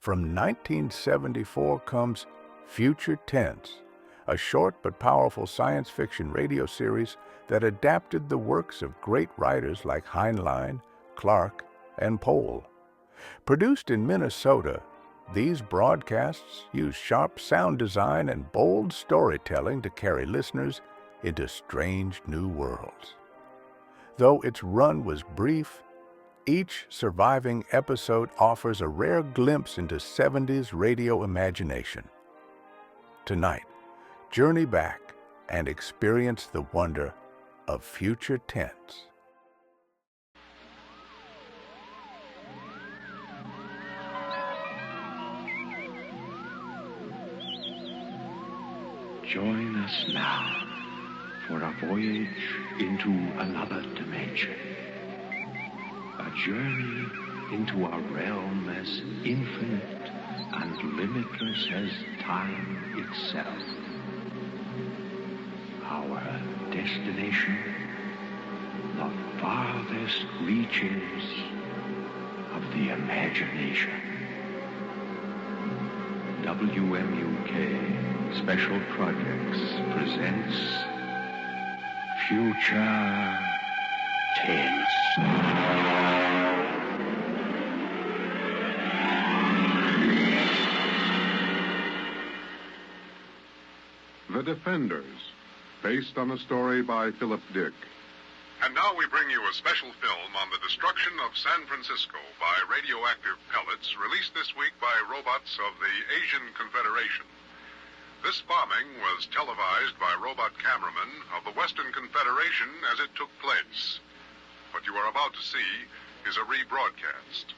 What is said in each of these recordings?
From 1974 comes Future Tense, a short but powerful science fiction radio series that adapted the works of great writers like Heinlein, Clarke, and Pohl. Produced in Minnesota, these broadcasts use sharp sound design and bold storytelling to carry listeners into strange new worlds. Though its run was brief, each surviving episode offers a rare glimpse into 70s radio imagination. Tonight, journey back and experience the wonder of Future Tense. Join us now for a voyage into another dimension. A journey into a realm as infinite and limitless as time itself. Our destination, the farthest reaches of the imagination. WMUK Special Projects presents Future Tense. The Defenders, based on a story by Philip Dick. And now we bring you a special film on the destruction of San Francisco by radioactive pellets released this week by robots of the Asian Confederation. This bombing was televised by robot cameramen of the Western Confederation as it took place. What you are about to see is a rebroadcast.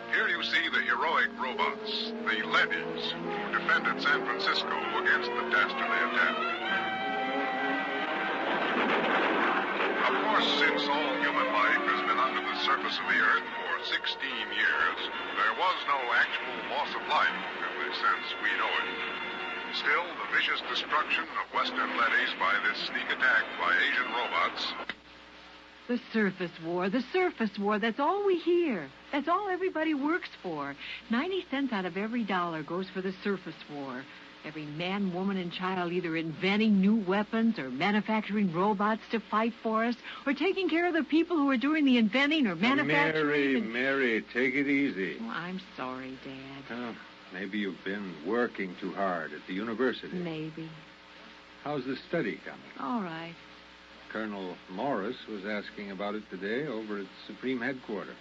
Here you see the heroic robots, the leadys, who defended San Francisco against the dastardly attack. Of course, since all human life has been under the surface of the earth for 16 years, there was no actual loss of life in the sense we know it. Still, the vicious destruction of Western leadys by this sneak attack by Asian robots. The surface war, that's all we hear. That's all everybody works for. 90 cents out of every dollar goes for the surface war. Every man, woman, and child either inventing new weapons or manufacturing robots to fight for us or taking care of the people who are doing the inventing or manufacturing. Mary, take it easy. Oh, I'm sorry, Dad. Oh, maybe you've been working too hard at the university. Maybe. How's the study coming? All right. Colonel Morris was asking about it today over at Supreme Headquarters.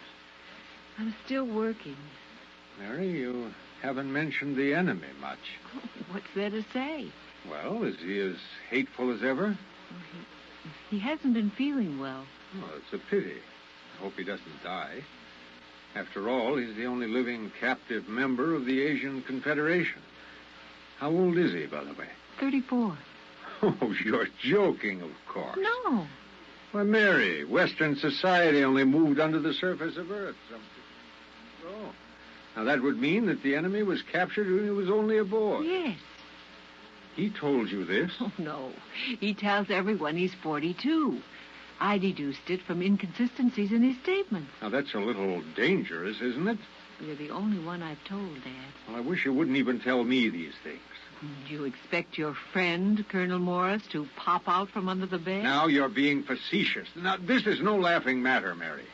I'm still working. Mary, you haven't mentioned the enemy much. What's there to say? Well, is he as hateful as ever? He hasn't been feeling well. Oh, it's a pity. I hope he doesn't die. After all, he's the only living captive member of the Asian Confederation. How old is he, by the way? 34. Oh, you're joking, of course. No. Why, Mary, Western society only moved under the surface of Earth. Oh. Now, that would mean that the enemy was captured when he was only a boy. Yes. He told you this? Oh, no. He tells everyone he's 42. I deduced it from inconsistencies in his statement. Now, that's a little dangerous, isn't it? You're the only one I've told, Dad. Well, I wish you wouldn't even tell me these things. Do you expect your friend, Colonel Morris, to pop out from under the bed? Now you're being facetious. Now, this is no laughing matter, Mary.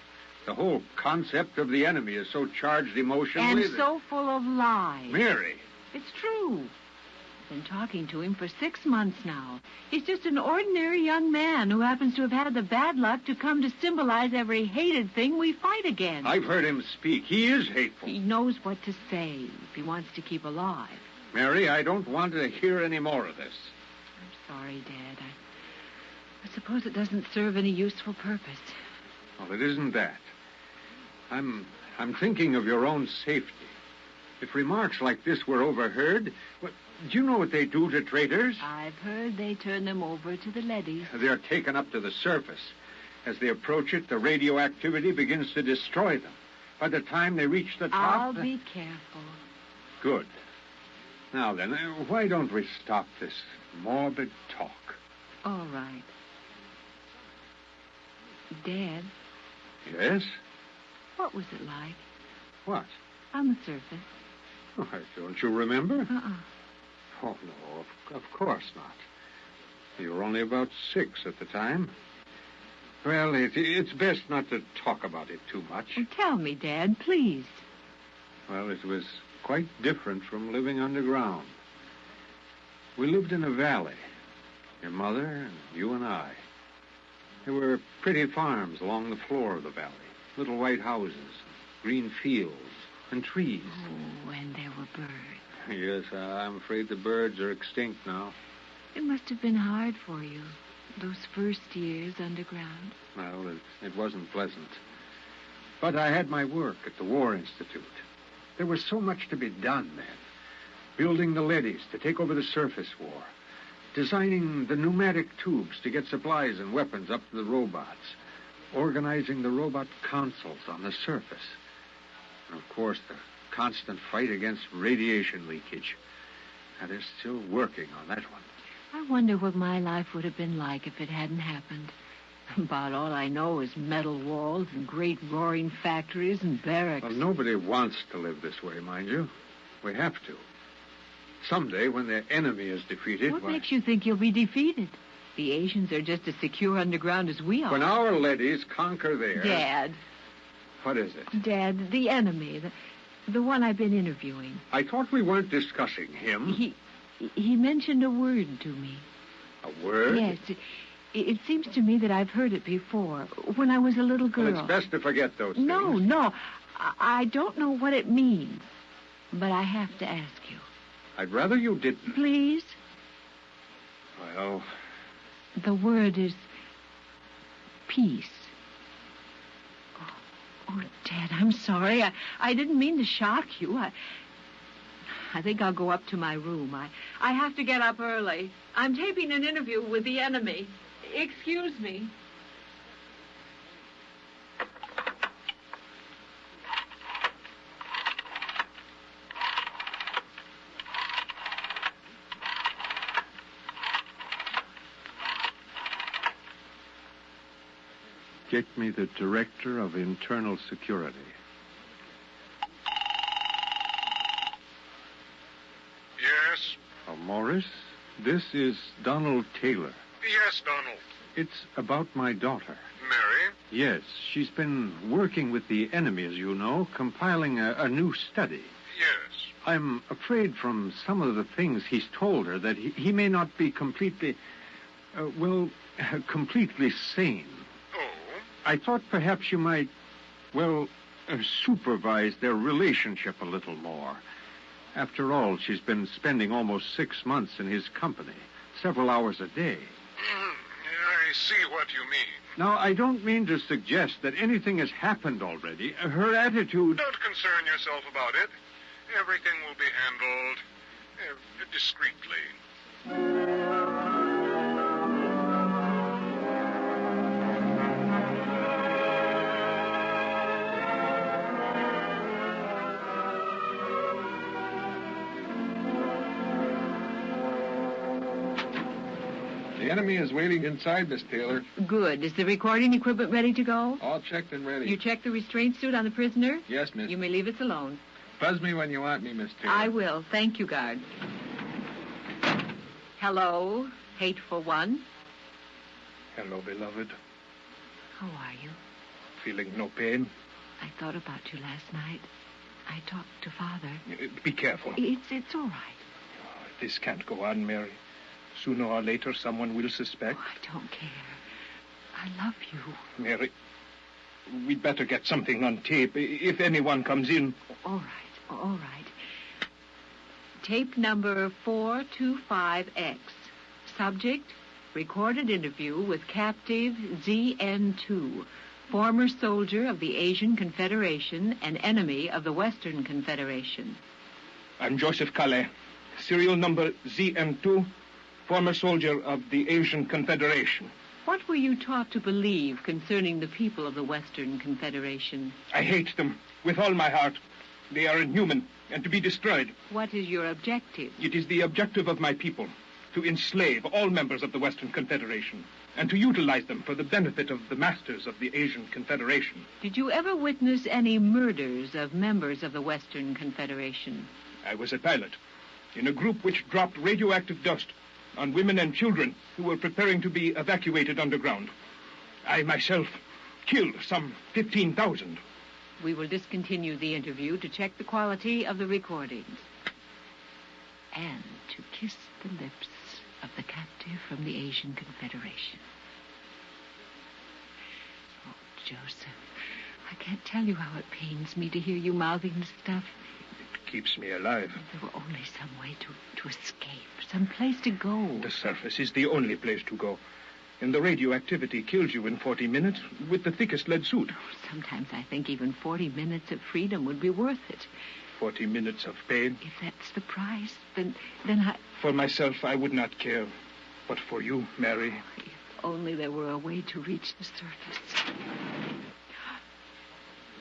The whole concept of the enemy is so charged emotionally and so full of lies. Mary! It's true. I've been talking to him for 6 months now. He's just an ordinary young man who happens to have had the bad luck to come to symbolize every hated thing we fight against. I've heard him speak. He is hateful. He knows what to say if he wants to keep alive. Mary, I don't want to hear any more of this. I'm sorry, Dad. I suppose it doesn't serve any useful purpose. Well, it isn't that. I'm thinking of your own safety. If remarks like this were overheard, well, do you know what they do to traitors? I've heard they turn them over to the leadys. They're taken up to the surface. As they approach it, the radioactivity begins to destroy them. By the time they reach the top... I'll be careful. Good. Now then, why don't we stop this morbid talk? All right. Dad? Yes? What was it like What? on the surface? Why, don't you remember? Uh-uh. Oh, no, of course not. You were only about 6 at the time. Well, it's best not to talk about it too much. Well, tell me, Dad, please. Well, it was quite different from living underground. We lived in a valley. Your mother and you and I. There were pretty farms along the floor of the valley. Little white houses, green fields, and trees. Oh, and there were birds. Yes, I'm afraid the birds are extinct now. It must have been hard for you, those first years underground. Well, it wasn't pleasant. But I had my work at the War Institute. There was so much to be done then. Building the leadys to take over the surface war. Designing the pneumatic tubes to get supplies and weapons up to the robots. Organizing the robot consoles on the surface. And, of course, the constant fight against radiation leakage. Now, they're still working on that one. I wonder what my life would have been like if it hadn't happened. About all I know is metal walls and great roaring factories and barracks. Well, nobody wants to live this way, mind you. We have to. Someday, when the enemy is defeated... What makes you think you'll be defeated? The Asians are just as secure underground as we are. When our leadys conquer theirs... Dad. What is it? Dad, the enemy, the one I've been interviewing. I thought we weren't discussing him. He mentioned a word to me. A word? Yes. It seems to me that I've heard it before, when I was a little girl. Well, it's best to forget those things. No. I don't know what it means, but I have to ask you. I'd rather you didn't. Please? Well... The word is peace. Oh, Dad, I'm sorry. I didn't mean to shock you. I think I'll go up to my room. I have to get up early. I'm taping an interview with the enemy. Excuse me. Get me the Director of Internal Security. Yes? Morris, this is Donald Taylor. Yes, Donald. It's about my daughter. Mary? Yes, she's been working with the enemy, as you know, compiling a new study. Yes. I'm afraid from some of the things he's told her that he may not be completely, completely sane. Oh? I thought perhaps you might, supervise their relationship a little more. After all, she's been spending almost 6 months in his company, several hours a day. I see what you mean. Now, I don't mean to suggest that anything has happened already. Her attitude... Don't concern yourself about it. Everything will be handled discreetly. The enemy is waiting inside, Miss Taylor. Good. Is the recording equipment ready to go? All checked and ready. You checked the restraint suit on the prisoner? Yes, Miss. You may leave us alone. Buzz me when you want me, Miss Taylor. I will. Thank you, guard. Hello, hateful one. Hello, beloved. How are you? Feeling no pain? I thought about you last night. I talked to Father. Be careful. It's all right. This can't go on, Mary. Sooner or later, someone will suspect. Oh, I don't care. I love you. Mary, we'd better get something on tape if anyone comes in. All right. Tape number 425X. Subject, recorded interview with captive ZN2, former soldier of the Asian Confederation and enemy of the Western Confederation. I'm Joseph Calais. Serial number ZN2, former soldier of the Asian Confederation. What were you taught to believe concerning the people of the Western Confederation? I hate them with all my heart. They are inhuman and to be destroyed. What is your objective? It is the objective of my people to enslave all members of the Western Confederation. and to utilize them for the benefit of the masters of the Asian Confederation. Did you ever witness any murders of members of the Western Confederation? I was a pilot in a group which dropped radioactive dust on women and children who were preparing to be evacuated underground. I myself killed some 15,000. We will discontinue the interview to check the quality of the recordings. And to kiss the lips of the captive from the Asian Confederation. Oh, Joseph, I can't tell you how it pains me to hear you mouthing the stuff. It keeps me alive. There were only some way to escape, some place to go. The surface is the only place to go. And the radioactivity kills you in 40 minutes with the thickest lead suit. Oh, sometimes I think even 40 minutes of freedom would be worth it. 40 minutes of pain. If that's the price, then I... For myself, I would not care. But for you, Mary... If only there were a way to reach the surface.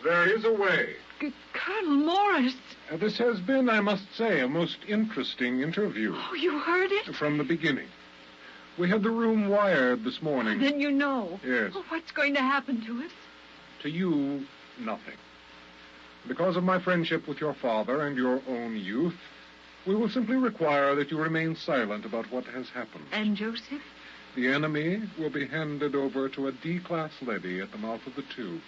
There is a way. Colonel Morris! This has been, I must say, a most interesting interview. Oh, you heard it? From the beginning. We had the room wired this morning. Then you know. Yes. Oh, what's going to happen to us? To you, nothing. Because of my friendship with your father and your own youth, we will simply require that you remain silent about what has happened. And Joseph? The enemy will be handed over to a D-class leady at the mouth of the tube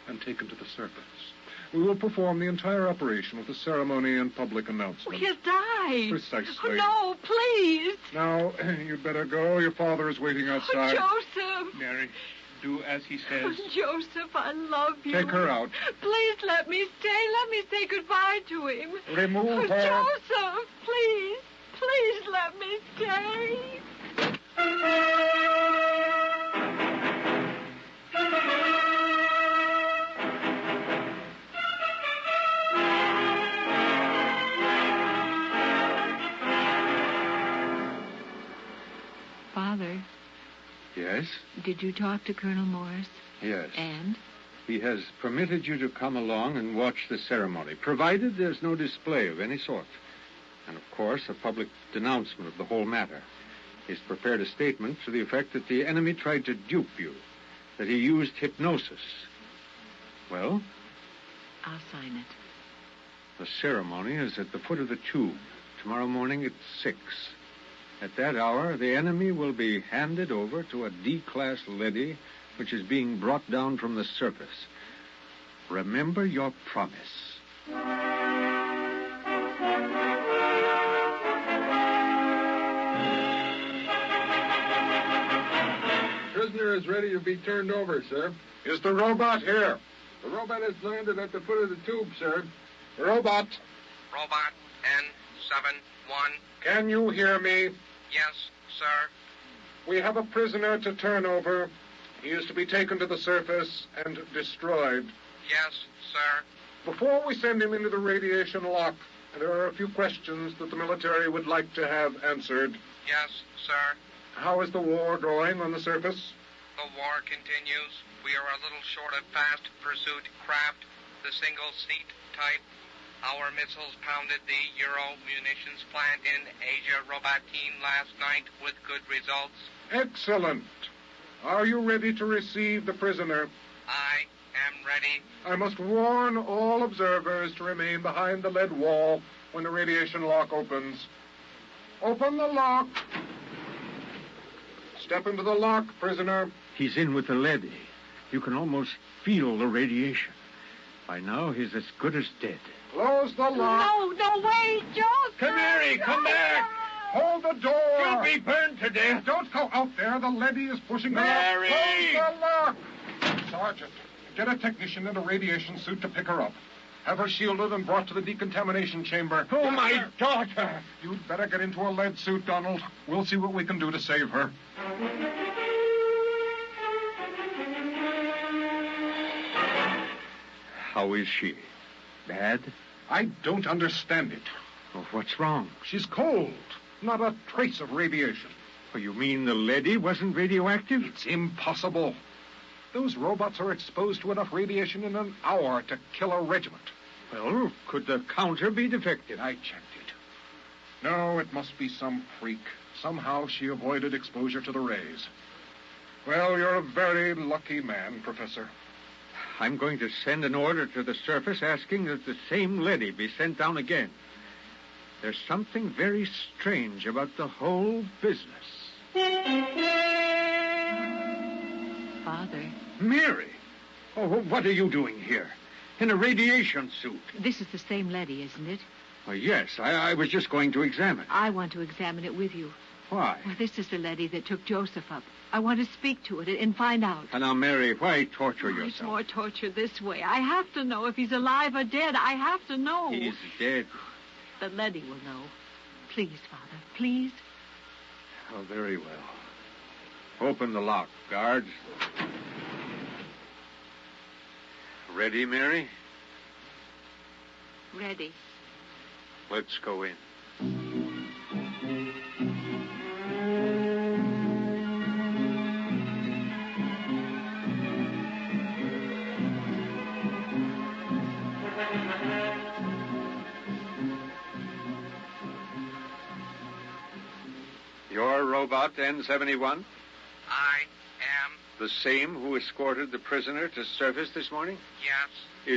and taken to the surface. We will perform the entire operation with a ceremony and public announcement. Oh, he'll die. Precisely. Oh, no, please. Now, you'd better go. Your father is waiting outside. Oh, Joseph. Mary, do as he says. Oh, Joseph, I love you. Take her out. Please let me stay. Let me say goodbye to him. Remove her. Joseph, please. Please let me stay. Father. Yes? Did you talk to Colonel Morris? Yes. And? He has permitted you to come along and watch the ceremony, provided there's no display of any sort. And, of course, a public denouncement of the whole matter. He's prepared a statement to the effect that the enemy tried to dupe you, that he used hypnosis. Well? I'll sign it. The ceremony is at the foot of the tube, tomorrow morning at 6. At that hour, the enemy will be handed over to a D-class leady, which is being brought down from the surface. Remember your promise. Prisoner is ready to be turned over, sir. Is the robot here? The robot has landed at the foot of the tube, sir. Robot. Robot N71. Can you hear me? Yes, sir. We have a prisoner to turn over. He is to be taken to the surface and destroyed. Yes, sir. Before we send him into the radiation lock, there are a few questions that the military would like to have answered. Yes, sir. How is the war going on the surface? The war continues. We are a little short of fast pursuit craft, the single-seat type. Our missiles pounded the Euro munitions plant in Asia Robot Team last night with good results. Excellent. Are you ready to receive the prisoner? I am ready. I must warn all observers to remain behind the lead wall when the radiation lock opens. Open the lock. Step into the lock, prisoner. He's in with the leady. You can almost feel the radiation. By now, he's as good as dead. Close the lock. No, wait, Joseph! Come, Mary, come back! Hold the door. You'll be burned to death. Don't go out there. The leady is pushing the lock. Mary! Close the lock. Sergeant, get a technician in a radiation suit to pick her up. Have her shielded and brought to the decontamination chamber. Oh, my daughter! You'd better get into a lead suit, Donald. We'll see what we can do to save her. How is she? Bad? I don't understand it. Oh, what's wrong? She's cold. Not a trace of radiation. Oh, you mean the leady wasn't radioactive? It's impossible. Those robots are exposed to enough radiation in an hour to kill a regiment. Well, could the counter be defective? I checked it. No, it must be some freak. Somehow she avoided exposure to the rays. Well, you're a very lucky man, Professor. I'm going to send an order to the surface asking that the same leady be sent down again. There's something very strange about the whole business. Father. Mary! Oh, what are you doing here? In a radiation suit. This is the same leady, isn't it? Oh, yes, I was just going to examine it. I want to examine it with you. Why? Well, this is the leady that took Joseph up. I want to speak to it and find out. And now, Mary, why torture It's yourself? more torture this way. I have to know if he's alive or dead. I have to know. He's dead. The leady will know. Please, Father, please. Oh, very well. Open the lock, guards. Ready, Mary? Ready. Let's go in. Your robot, N71? I am. The same who escorted the prisoner to surface this morning? Yes.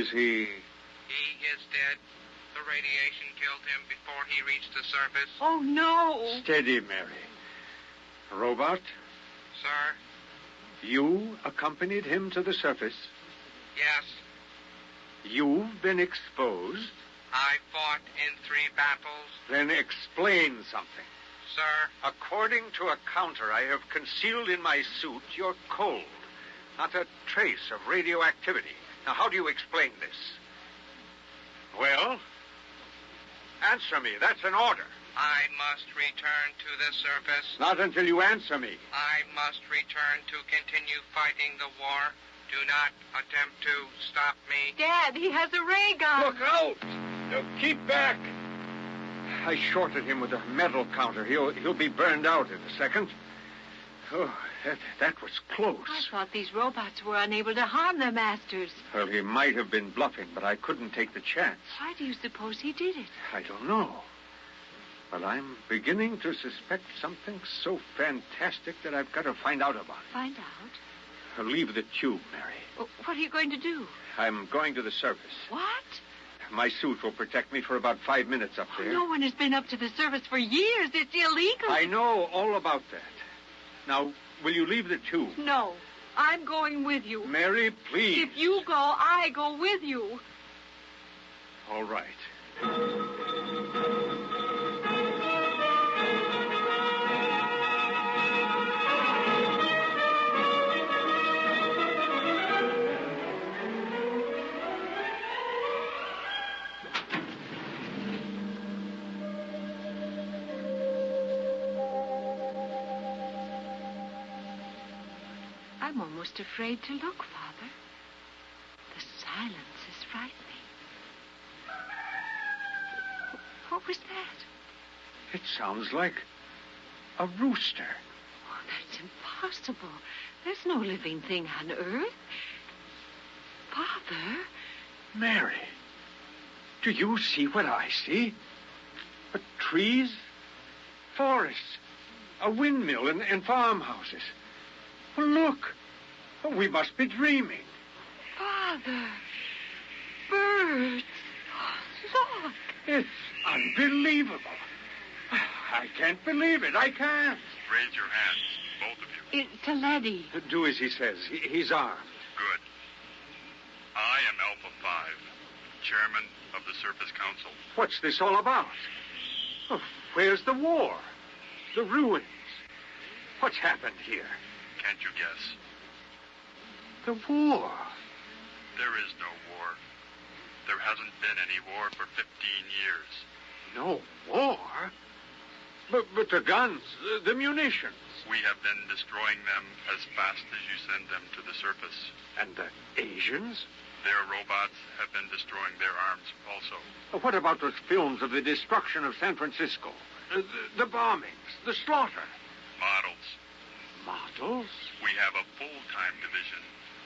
Is he... He is dead. The radiation killed him before he reached the surface. Oh, no. Steady, Mary. Robot, Sir? you accompanied him to the surface. Yes. You've been exposed. I fought in 3 battles. Then explain something. Sir? According to a counter I have concealed in my suit, you're cold. Not a trace of radioactivity. Now, how do you explain this? Well? Answer me. That's an order. I must return to the surface. Not until you answer me. I must return to continue fighting the war. Do not attempt to stop me. Dad, he has a ray gun. Look out! Now, keep back. I shorted him with a metal counter. He'll be burned out in a second. Oh, that was close. I thought these robots were unable to harm their masters. Well, he might have been bluffing, but I couldn't take the chance. Why do you suppose he did it? I don't know. But I'm beginning to suspect something so fantastic that I've got to find out about it. Find out? I'll leave the tube, Mary. Oh, what are you going to do? I'm going to the surface. What? My suit will protect me for about 5 minutes up there. No one has been up to the surface for years. It's illegal. I know all about that. Now, will you leave the tube? No. I'm going with you. Mary, please. If you go, I go with you. All right. I'm almost afraid to look, Father. The silence is frightening. What was that? It sounds like a rooster. Oh, that's impossible. There's no living thing on Earth. Father? Mary, do you see what I see? Trees, forests, a windmill, and farmhouses. Well, look. Oh, we must be dreaming. Father. Birds. Oh, look. It's unbelievable. I can't believe it. I can't. Raise your hands, both of you. It's a leady. Do as he says. He's armed. Good. I am Alpha 5, chairman of the Surface Council. What's this all about? Oh, where's the war? The ruins? What's happened here? Can't you guess? The war. There is no war. There hasn't been any war for 15 years. No war? But the guns, the munitions. We have been destroying them as fast as you send them to the surface. And the Asians? Their robots have been destroying their arms also. What about those films of the destruction of San Francisco? The bombings, the slaughter. Models. Models? We have a full-time division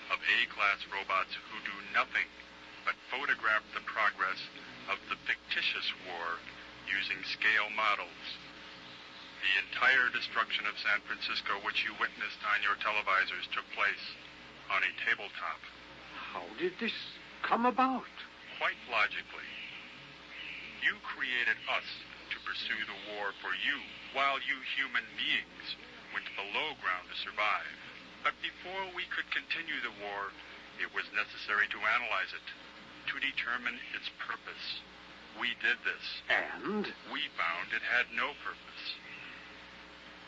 of A-class robots who do nothing but photograph the progress of the fictitious war using scale models. The entire destruction of San Francisco, which you witnessed on your televisors, took place on a tabletop. How did this come about? Quite logically. You created us to pursue the war for you, while you human beings went below ground to survive. But before we could continue the war, it was necessary to analyze it, to determine its purpose. We did this. And? We found it had no purpose.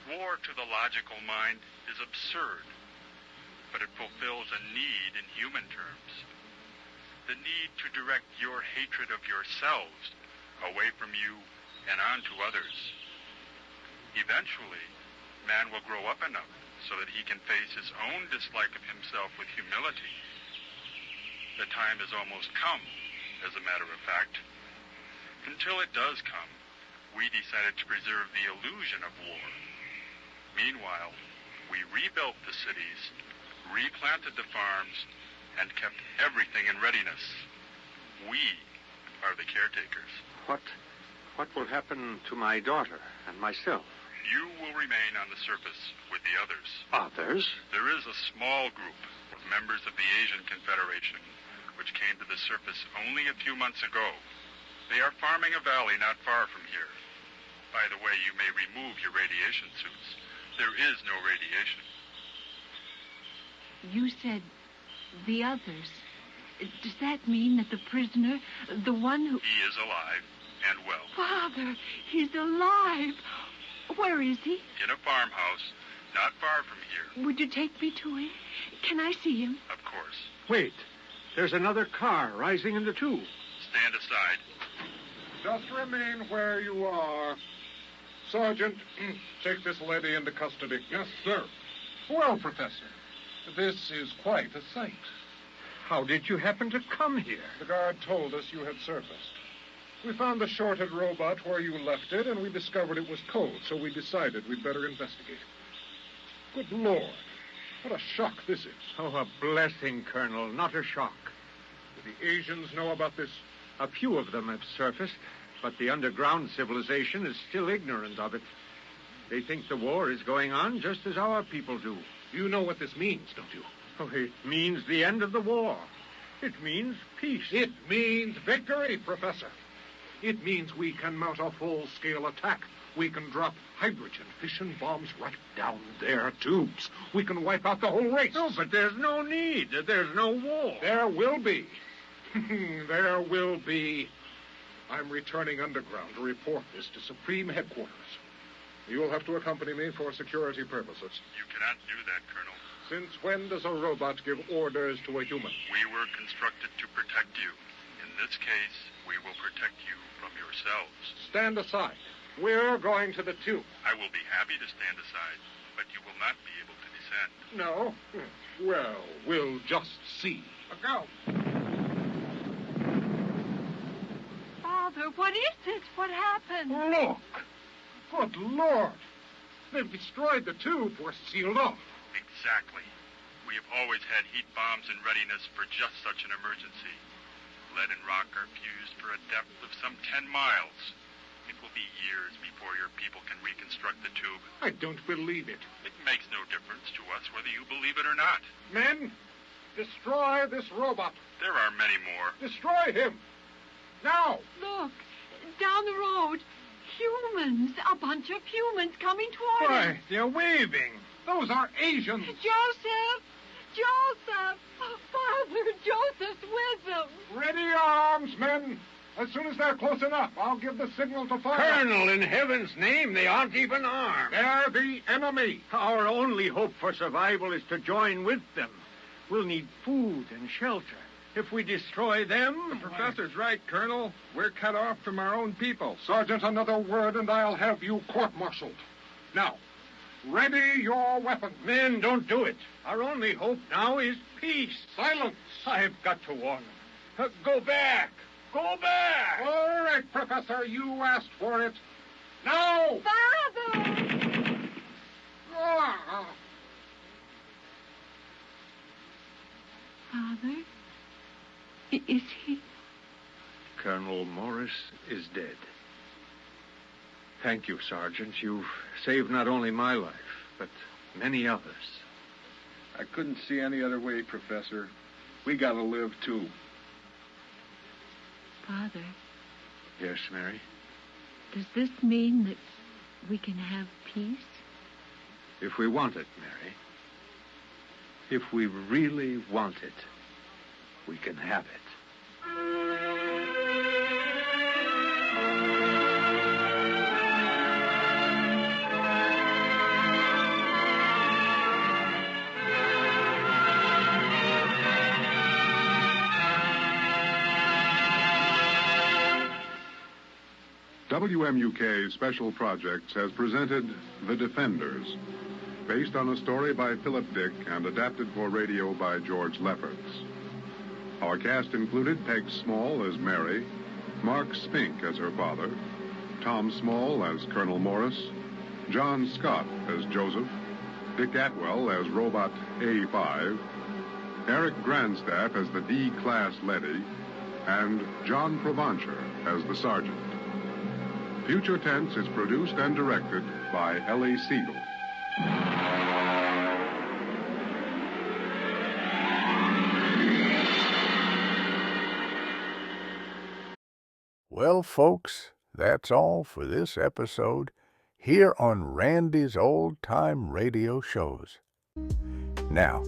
War to the logical mind is absurd, but it fulfills a need in human terms. The need to direct your hatred of yourselves away from you and onto others. Eventually, man will grow up enough so that he can face his own dislike of himself with humility. The time has almost come, as a matter of fact. Until it does come, we decided to preserve the illusion of war. Meanwhile, we rebuilt the cities, replanted the farms, and kept everything in readiness. We are the caretakers. What will happen to my daughter and myself? You will remain on the surface with the others. Others? There is a small group of members of the Asian Confederation which came to the surface only a few months ago. They are farming a valley not far from here. By the way, you may remove your radiation suits. There is no radiation. You said the others. Does that mean that the prisoner, the one who... He is alive and well. Father, he's alive. Where is he? In a farmhouse not far from here. Would you take me to him? Can I see him? Of course. Wait. There's another car rising in the tube. Stand aside. Just remain where you are. Sergeant, take this lady into custody. Yes, sir. Well, Professor, this is quite a sight. How did you happen to come here? The guard told us you had surfaced. We found the shorted robot where you left it, and we discovered it was cold, so we decided we'd better investigate. Good Lord, what a shock this is. Oh, a blessing, Colonel, not a shock. Do the Asians know about this? A few of them have surfaced, but the underground civilization is still ignorant of it. They think the war is going on just as our people do. You know what this means, don't you? Oh, it means the end of the war. It means peace. It means victory, Professor. It means we can mount a full-scale attack. We can drop hydrogen fission bombs right down their tubes. We can wipe out the whole race. No, but there's no need. There's no war. There will be. There will be. I'm returning underground to report this to Supreme Headquarters. You'll have to accompany me for security purposes. You cannot do that, Colonel. Since when does a robot give orders to a human? We were constructed to protect you. In this case, we will protect you from yourselves. Stand aside. We're going to the tube. I will be happy to stand aside, but you will not be able to descend. No? Well, we'll just see. Look out. Father, what is this? What happened? Look! Good Lord! They've destroyed the tube. We're sealed off. Exactly. We have always had heat bombs in readiness for just such an emergency. Lead and rock are fused for a depth of some 10 miles. It will be years before your people can reconstruct the tube. I don't believe it. It makes no difference to us whether you believe it or not. Men, destroy this robot. There are many more. Destroy him. Now. Look, down the road. Humans. A bunch of humans coming toward us. Why, they're waving. Those are Asians. Joseph! Joseph! Father, Joseph's with them. Ready your arms, men. As soon as they're close enough, I'll give the signal to fire. Colonel, in heaven's name, they aren't even armed. They're the enemy. Our only hope for survival is to join with them. We'll need food and shelter. If we destroy them... The professor's right, Colonel. We're cut off from our own people. Sergeant, another word and I'll have you court-martialed. Now, ready your weapons. Men, don't do it. Our only hope now is peace. Silence. I've got to warn them. Go back. Go back. All right, Professor, you asked for it. Now! Father! Ah. Father? Is he? Colonel Morris is dead. Thank you, Sergeant. You've saved not only my life, but many others. I couldn't see any other way, Professor. We gotta live, too. Father, Yes, Mary? does this mean that we can have peace? If we want it, Mary. If we really want it, we can have it. WMUK Special Projects has presented The Defenders, based on a story by Philip Dick and adapted for radio by George Lefferts. Our cast included Peg Small as Mary, Mark Spink as her father, Tom Small as Colonel Morris, John Scott as Joseph, Dick Atwell as Robot A5, Eric Grandstaff as the D-Class Letty, and John Provancher as the Sergeant. Future Tense is produced and directed by Ellie Siegel. Well, folks, that's all for this episode here on Randy's Old Time Radio Shows. Now,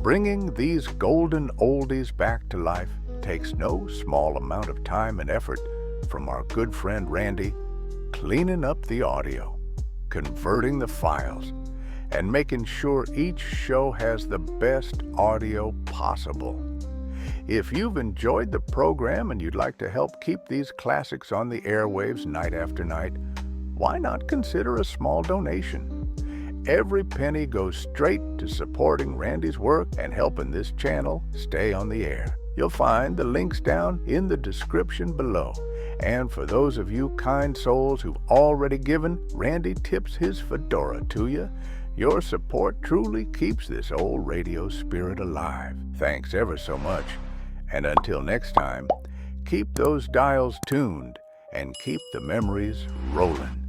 bringing these golden oldies back to life takes no small amount of time and effort from our good friend Randy, cleaning up the audio, converting the files, and making sure each show has the best audio possible. If you've enjoyed the program and you'd like to help keep these classics on the airwaves night after night, why not consider a small donation? Every penny goes straight to supporting Randy's work and helping this channel stay on the air. You'll find the links down in the description below. And for those of you kind souls who've already given, Randy tips his fedora to you. Your support truly keeps this old radio spirit alive. Thanks ever so much. And until next time, keep those dials tuned and keep the memories rolling.